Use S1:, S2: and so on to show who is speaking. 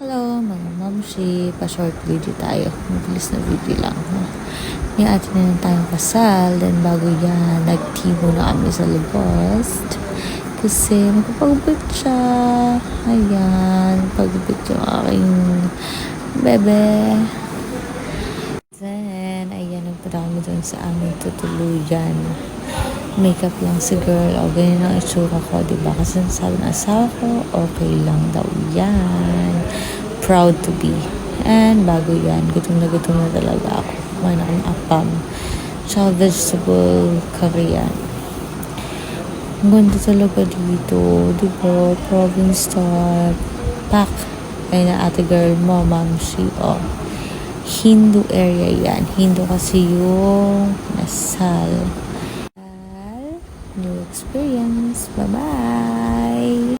S1: Hello mga mamshi, pa-short video tayo. Mabilis na video lang. Ha? May atin na lang tayong kasal. Then bago yan, nagtimo na kami sa labas. Kasi magpapagupit siya. Ayan, pagupit yung aking bebe. Then, ayan, nagpunta kami dun sa aming tutuluyan. Makeup lang si girl. O, ganyan ang itsura ko, diba? Kasi sabi ng asawa ko, okay lang daw yan. Proud to be. And bago yan, gutom na talaga ako. Kumain ako ng apam. Tsaka vegetable curry yan. Ang ganda talaga dito. Diba? Province Star. Pack. Ay na ate girl mo, mamshi. O. Hindu area yan. Hindu kasi yung nasal. New experience. Bye-bye!